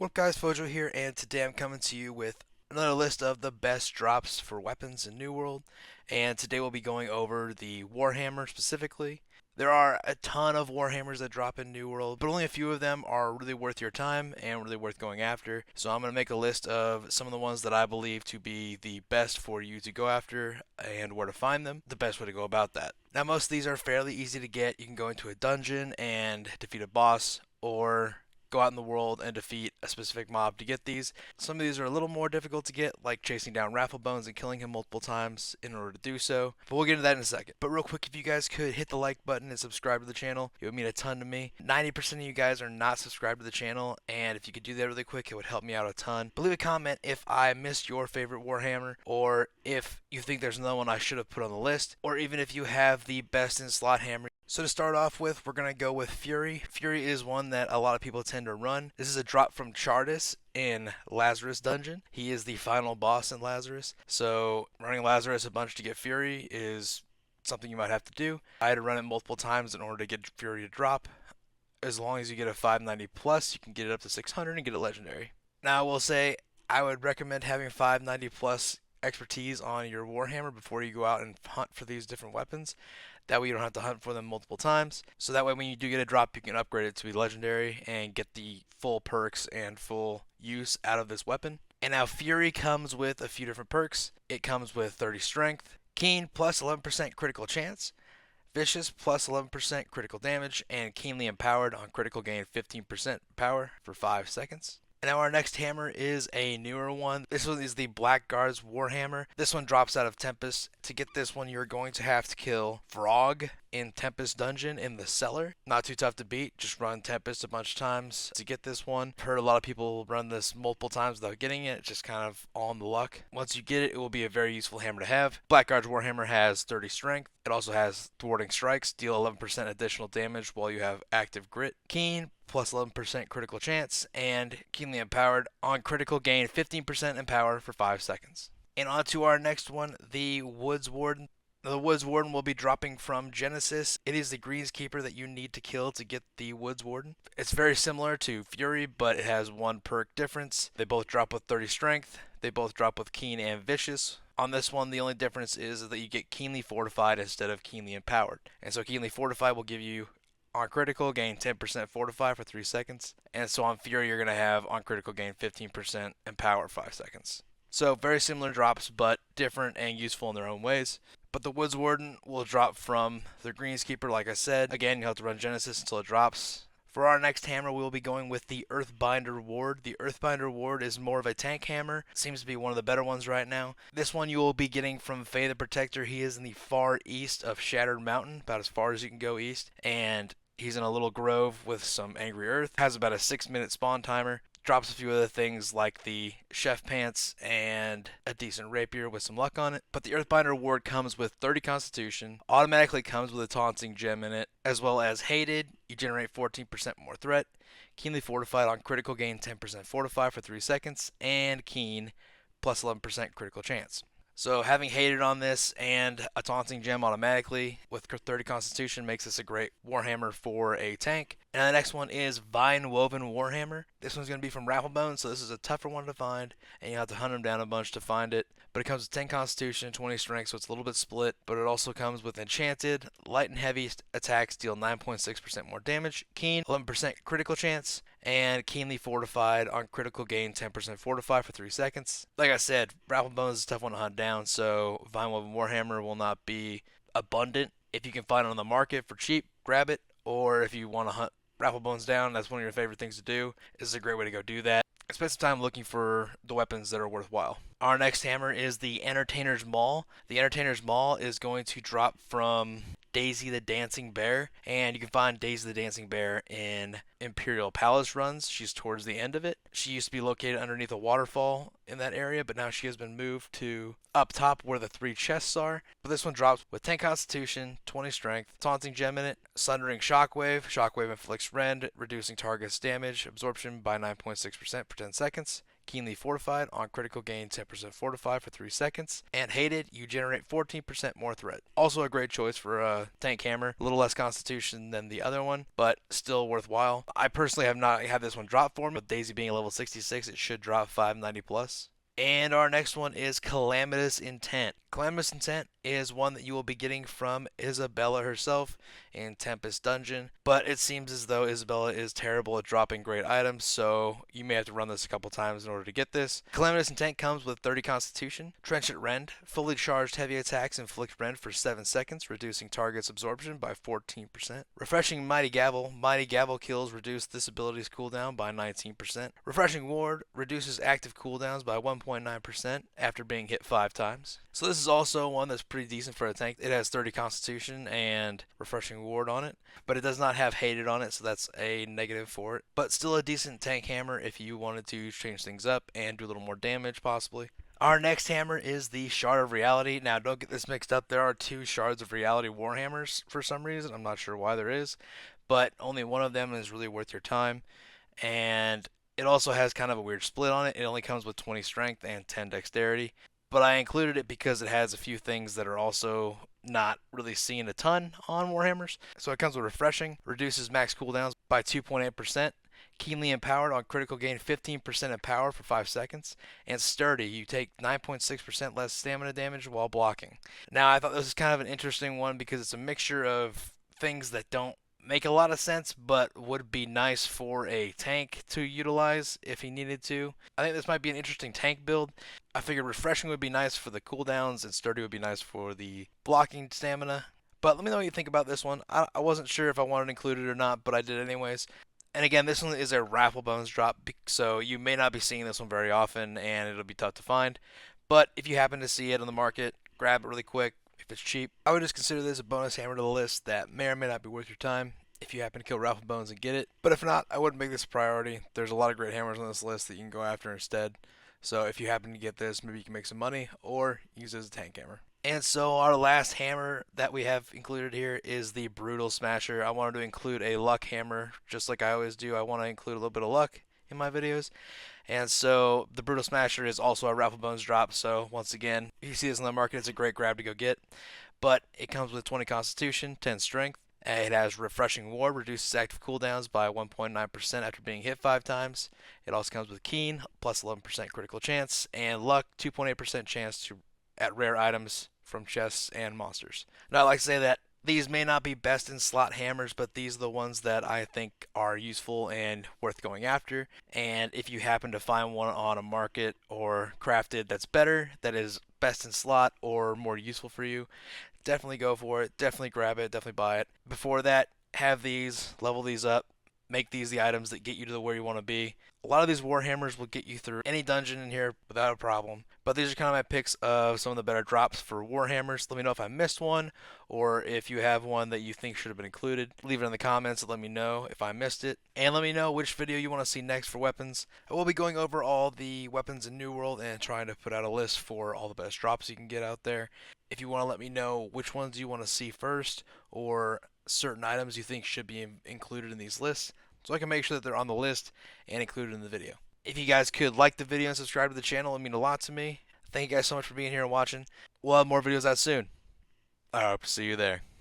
What up guys, Fojo here, and today I'm coming to you with another list of the best drops for weapons in New World, and today we'll be going over the Warhammer specifically. There are a ton of Warhammers that drop in New World, but only a few of them are really worth your time and really worth going after. So I'm going to make a list of some of the ones that I believe to be the best for you to go after and where to find them, the best way to go about that. Now most of these are fairly easy to get. You can go into a dungeon and defeat a boss, or go out in the world and defeat a specific mob to get these. Some of these are a little more difficult to get, like chasing down Rafflebones and killing him multiple times in order to do so, but we'll get into that in a second. But real quick, if you guys could hit the like button and subscribe to the channel, it would mean a ton to me. 90% of you guys are not subscribed to the channel, and if you could do that really quick, it would help me out a ton. But leave a comment if I missed your favorite Warhammer, or if you think there's another one I should have put on the list, or even if you have the best in slot hammer. So to start off with, we're going to go with Fury. Fury is one that a lot of people tend to run. This is a drop from Chartis in Lazarus Dungeon. He is the final boss in Lazarus. So running Lazarus a bunch to get Fury is something you might have to do. I had to run it multiple times in order to get Fury to drop. As long as you get a 590 plus, you can get it up to 600 and get it legendary. Now I will say I would recommend having 590 plus expertise on your Warhammer before you go out and hunt for these different weapons. That way you don't have to hunt for them multiple times. So that way when you do get a drop, you can upgrade it to be legendary and get the full perks and full use out of this weapon. And now Fury comes with a few different perks. It comes with 30 strength, Keen plus 11% critical chance, Vicious plus 11% critical damage, and Keenly Empowered on critical gain 15% power for 5 seconds. And now our next hammer is a newer one. This one is the Blackguard's Warhammer. This one drops out of Tempest. To get this one, you're going to have to kill Frog in Tempest Dungeon in the cellar. Not too tough to beat. Just run Tempest a bunch of times to get this one. I've heard a lot of people run this multiple times without getting it. It's just kind of on the luck. Once you get it, it will be a very useful hammer to have. Blackguard's Warhammer has 30 strength. It also has thwarting strikes, deal 11% additional damage while you have active grit. Keen plus 11% critical chance, and Keenly Empowered on critical gain 15% in power for 5 seconds. And on to our next one, the Woods Warden. The Woods Warden will be dropping from Genesis. It is the Greenskeeper that you need to kill to get the Woods Warden. It's very similar to Fury, but it has one perk difference. They both drop with 30 strength. They both drop with Keen and Vicious. On this one, the only difference is that you get Keenly Fortified instead of Keenly Empowered. And so Keenly Fortified will give you on critical gain 10% fortify for 3 seconds. And so on Fury, you're going to have on critical gain 15% and power 5 seconds. So very similar drops, but different and useful in their own ways. But the Woods Warden will drop from the Greenskeeper, like I said. Again, you have to run Genesis until it drops. For our next hammer, we will be going with the Earthbinder Ward. The Earthbinder Ward is more of a tank hammer. Seems to be one of the better ones right now. This one you will be getting from Faye the Protector. He is in the far east of Shattered Mountain, about as far as you can go east. And he's in a little grove with some angry earth. Has about a 6-minute spawn timer. Drops a few other things like the chef pants and a decent rapier with some luck on it. But the Earthbinder Ward comes with 30 constitution, automatically comes with a taunting gem in it, as well as hated. You generate 14% more threat. Keenly Fortified on critical gain 10% fortify for 3 seconds, and Keen plus 11% critical chance. So having hated on this and a taunting gem automatically with 30 constitution makes this a great Warhammer for a tank. And the next one is Vine Woven Warhammer. This one's going to be from Rafflebones, so this is a tougher one to find, and you have to hunt them down a bunch to find it. But it comes with 10 constitution, 20 strength, so it's a little bit split. But it also comes with enchanted, light and heavy attacks deal 9.6% more damage, keen, 11% critical chance, and keenly fortified on critical gain 10% fortify for 3 seconds. Like I said, Rafflebones is a tough one to hunt down, so Vine Woven Warhammer will not be abundant. If you can find it on the market for cheap, grab it. Or if you want to hunt Rafflebones down, that's one of your favorite things to do. This is a great way to go do that. Spend some time looking for the weapons that are worthwhile. Our next hammer is the Entertainer's Maul. The Entertainer's Maul is going to drop from Daisy the Dancing Bear, and you can find Daisy the Dancing Bear in Imperial Palace runs. She's towards the end of it. She used to be located underneath a waterfall in that area, but now she has been moved to up top where the 3 chests are. But this one drops with 10 constitution, 20 strength, taunting gem in it, sundering shockwave. Shockwave inflicts rend, reducing target's damage absorption by 9.6% for 10 seconds. Keenly Fortified, on critical gain 10% fortified for 3 seconds. And Hated, you generate 14% more threat. Also a great choice for a tank hammer. A little less constitution than the other one, but still worthwhile. I personally have not had this one drop for me. With Daisy being a level 66, it should drop 590 plus. And our next one is Calamitous Intent. Calamitous Intent is one that you will be getting from Isabella herself in Tempest Dungeon, but it seems as though Isabella is terrible at dropping great items, so you may have to run this a couple times in order to get this. Calamitous Intent comes with 30 Constitution, Trenchant Rend, fully charged heavy attacks inflict rend for 7 seconds, reducing target's absorption by 14%. Refreshing Mighty Gavel kills reduce this ability's cooldown by 19%. Refreshing Ward reduces active cooldowns by 1.9% after being hit 5 times. So this is also one that's pretty decent for a tank. It has 30 Constitution and Refreshing Ward on it, but it does not have Hated on it, so that's a negative for it. But still a decent tank hammer if you wanted to change things up and do a little more damage possibly. Our next hammer is the Shard of Reality. Now, don't get this mixed up. There are 2 Shards of Reality Warhammers for some reason. I'm not sure why there is, but only one of them is really worth your time. And it also has kind of a weird split on it. It only comes with 20 strength and 10 dexterity. But I included it because it has a few things that are also not really seen a ton on Warhammers. So it comes with Refreshing, reduces max cooldowns by 2.8%. Keenly Empowered, on critical gain 15% of power for 5 seconds. And Sturdy, you take 9.6% less stamina damage while blocking. Now, I thought this was kind of an interesting one because it's a mixture of things that don't make a lot of sense, but would be nice for a tank to utilize if he needed to. I think this might be an interesting tank build. I figured Refreshing would be nice for the cooldowns and Sturdy would be nice for the blocking stamina. But let me know what you think about this one. I wasn't sure if I wanted to include it or not, but I did anyways. And again, this one is a Rafflebones drop, so you may not be seeing this one very often, and it'll be tough to find. But if you happen to see it on the market, grab it really quick. If it's cheap, I would just consider this a bonus hammer to the list that may or may not be worth your time if you happen to kill Rafflebones and get it. But if not, I wouldn't make this a priority. There's a lot of great hammers on this list that you can go after instead. So if you happen to get this, maybe you can make some money or use it as a tank hammer. And so our last hammer that we have included here is the Brutal Smasher. I wanted to include a luck hammer, just like I always do. I want to include a little bit of luck in my videos. And so the Brutal Smasher is also a Rafflebones drop. So once again, if you see this on the market, it's a great grab to go get. But it comes with 20 Constitution, 10 Strength. It has Refreshing Ward, reduces active cooldowns by 1.9% after being hit 5 times. It also comes with Keen, plus 11% critical chance, and Luck, 2.8% chance at rare items from chests and monsters. Now, I like to say that these may not be best in slot hammers, but these are the ones that I think are useful and worth going after. And if you happen to find one on a market or crafted that's better, that is best in slot or more useful for you, definitely go for it. Definitely grab it. Definitely buy it. Before that, have these, level these up, make these the items that get you to where you want to be. A lot of these Warhammers will get you through any dungeon in here without a problem. But these are kind of my picks of some of the better drops for Warhammers. Let me know if I missed one, or if you have one that you think should have been included. Leave it in the comments and let me know if I missed it. And let me know which video you want to see next for weapons. I will be going over all the weapons in New World and trying to put out a list for all the best drops you can get out there. If you want to let me know which ones you want to see first, or certain items you think should be included in these lists, so I can make sure that they're on the list and included in the video. If you guys could like the video and subscribe to the channel, it would mean a lot to me. Thank you guys so much for being here and watching. We'll have more videos out soon. I hope to see you there.